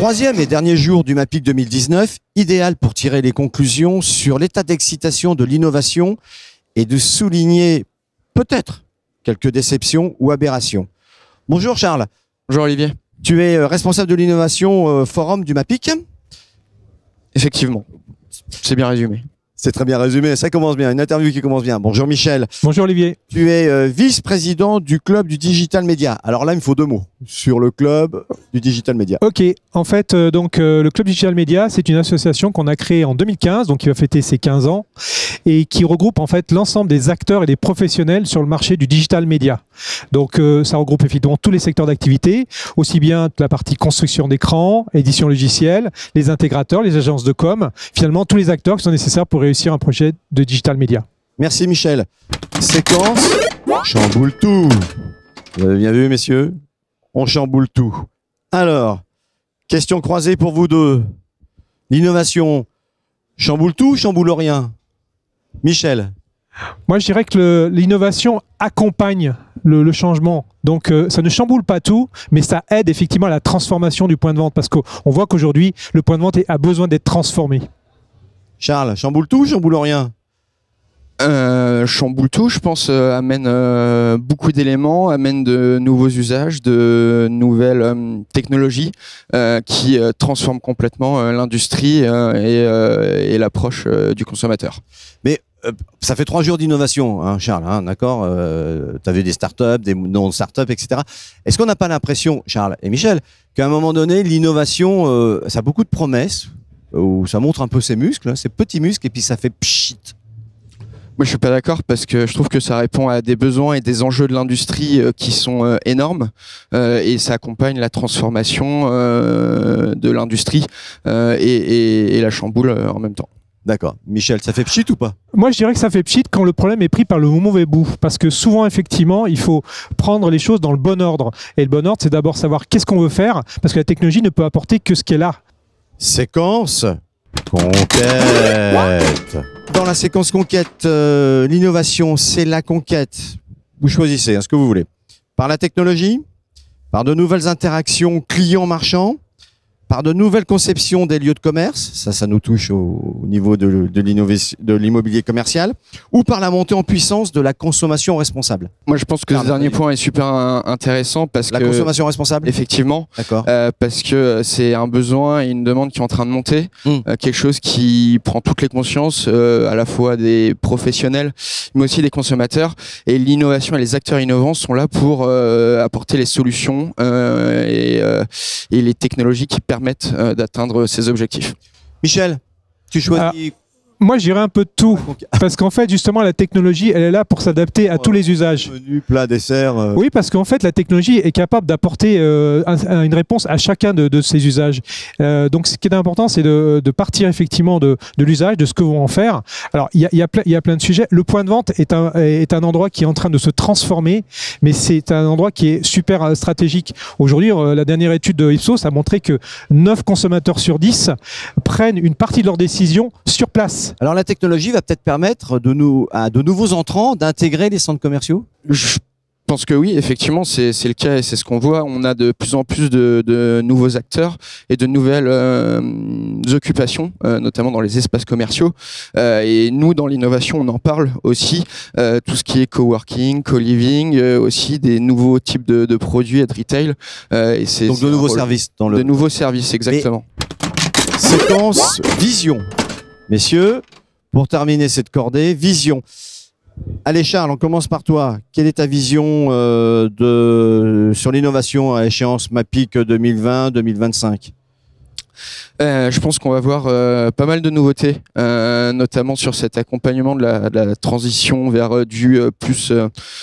Troisième et dernier jour du MAPIC 2019, idéal pour tirer les conclusions sur l'état d'excitation de l'innovation et de souligner peut-être quelques déceptions ou aberrations. Bonjour Charles. Bonjour Olivier. Tu es responsable de l'innovation forum du MAPIC. Effectivement, c'est bien résumé. C'est très bien résumé, ça commence bien, une interview qui commence bien. Bonjour Michel. Bonjour Olivier. Tu es vice-président du club du Digital Media. Alors là, il me faut deux mots sur le club du Digital Media. Ok, en fait, le club Digital Media, c'est une association qu'on a créée en 2015, donc qui va fêter ses 15 ans, et qui regroupe en fait l'ensemble des acteurs et des professionnels sur le marché du Digital Media. Donc ça regroupe effectivement tous les secteurs d'activité, aussi bien la partie construction d'écran, édition logicielle, les intégrateurs, les agences de com, finalement tous les acteurs qui sont nécessaires pour réussir un projet de Digital Media. Merci Michel. Séquence, chamboule tout. Vous avez bien vu messieurs? On chamboule tout. Alors, question croisée pour vous deux. L'innovation, chamboule tout, chamboule rien? Michel. Moi, je dirais que l'innovation accompagne le changement. Donc, ça ne chamboule pas tout, mais ça aide effectivement à la transformation du point de vente. Parce qu'on voit qu'aujourd'hui, le point de vente a besoin d'être transformé. Charles, chamboule tout, chamboule rien? Chamboule tout, je pense, amène beaucoup d'éléments, amène de nouveaux usages, de nouvelles technologies qui transforment complètement l'industrie et l'approche du consommateur. Mais ça fait 3 jours d'innovation, hein, Charles, hein, d'accord? Tu as vu des startups, des non-startups, etc. Est-ce qu'on n'a pas l'impression, Charles et Michel, qu'à un moment donné, l'innovation, ça a beaucoup de promesses, où ça montre un peu ses muscles, hein, ses petits muscles, et puis ça fait pchit? Moi, je suis pas d'accord parce que je trouve que ça répond à des besoins et des enjeux de l'industrie qui sont énormes et ça accompagne la transformation de l'industrie et la chamboule en même temps. D'accord. Michel, ça fait pchit ou pas? Moi, je dirais que ça fait pchit quand le problème est pris par le mauvais bout. Parce que souvent, effectivement, il faut prendre les choses dans le bon ordre. Et le bon ordre, c'est d'abord savoir qu'est-ce qu'on veut faire, parce que la technologie ne peut apporter que ce qu'elle a. Séquence conquête. Dans la séquence conquête, l'innovation, c'est la conquête. Vous choisissez hein, ce que vous voulez. Par la technologie, par de nouvelles interactions clients-marchands, par de nouvelles conceptions des lieux de commerce, ça nous touche au niveau de l'immobilier commercial, ou par la montée en puissance de la consommation responsable. Moi, je pense que ce dernier point est super intéressant parce que... La consommation responsable? Effectivement. D'accord. Parce que c'est un besoin et une demande qui est en train de monter. Quelque chose qui prend toutes les consciences, à la fois des professionnels, mais aussi des consommateurs. Et l'innovation et les acteurs innovants sont là pour apporter les solutions et les technologies qui permettent d'atteindre ces objectifs. Michel, tu choisis... Moi, je dirais un peu de tout. Parce qu'en fait, justement, la technologie, elle est là pour s'adapter à tous les usages. Menu, plat, dessert... Oui, parce qu'en fait, la technologie est capable d'apporter une réponse à chacun de ces usages. Donc, ce qui est important, c'est de partir effectivement de l'usage, de ce que vont en faire. Alors, il y a plein de sujets. Le point de vente est un endroit qui est en train de se transformer, mais c'est un endroit qui est super stratégique. Aujourd'hui, la dernière étude de Ipsos a montré que 9 consommateurs sur 10 prennent une partie de leurs décisions sur place. Alors la technologie va peut-être permettre à de nouveaux entrants d'intégrer les centres commerciaux? Je pense que oui, effectivement, c'est le cas et c'est ce qu'on voit. On a de plus en plus de nouveaux acteurs et de nouvelles occupations, notamment dans les espaces commerciaux. Et nous, dans l'innovation, on en parle aussi. Tout ce qui est coworking, co-living, aussi des nouveaux types de produits et de retail. Donc de nouveaux services. De nouveaux services, exactement. Séquence vision. Messieurs, pour terminer cette cordée, vision. Allez Charles, on commence par toi. Quelle est ta vision sur l'innovation à échéance MAPIC 2020-2025? Je pense qu'on va voir pas mal de nouveautés, notamment sur cet accompagnement de la transition vers du plus...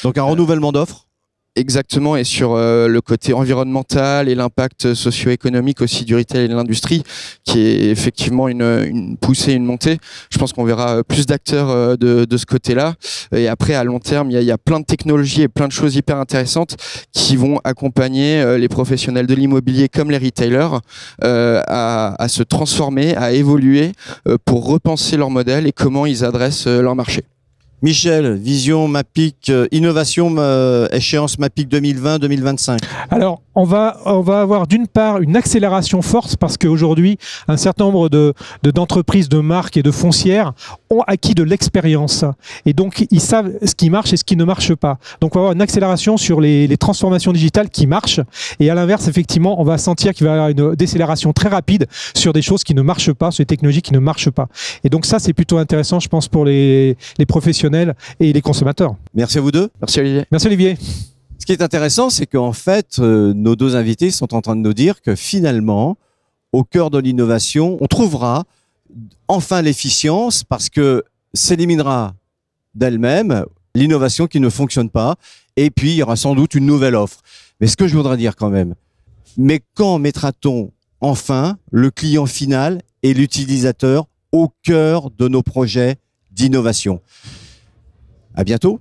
Donc un renouvellement d'offres? Exactement, et sur le côté environnemental et l'impact socio-économique aussi du retail et de l'industrie, qui est effectivement une poussée, une montée. Je pense qu'on verra plus d'acteurs de ce côté-là. Et après, à long terme, il y a plein de technologies et plein de choses hyper intéressantes qui vont accompagner les professionnels de l'immobilier comme les retailers à se transformer, à évoluer pour repenser leur modèle et comment ils adressent leur marché. Michel, vision MAPIC, innovation, échéance MAPIC 2020-2025. Alors, on va avoir d'une part une accélération forte parce qu'aujourd'hui, un certain nombre d'entreprises, de marques et de foncières ont acquis de l'expérience. Et donc, ils savent ce qui marche et ce qui ne marche pas. Donc, on va avoir une accélération sur les transformations digitales qui marchent. Et à l'inverse, effectivement, on va sentir qu'il va y avoir une décélération très rapide sur des choses qui ne marchent pas, sur des technologies qui ne marchent pas. Et donc, ça, c'est plutôt intéressant, je pense, pour les professionnels et les consommateurs. Merci à vous deux. Merci Olivier. Merci Olivier. Ce qui est intéressant, c'est qu'en fait, nos deux invités sont en train de nous dire que finalement, au cœur de l'innovation, on trouvera enfin l'efficience parce que s'éliminera d'elle-même l'innovation qui ne fonctionne pas et puis il y aura sans doute une nouvelle offre. Mais ce que je voudrais dire quand même, mais quand mettra-t-on enfin le client final et l'utilisateur au cœur de nos projets d'innovation ? À bientôt.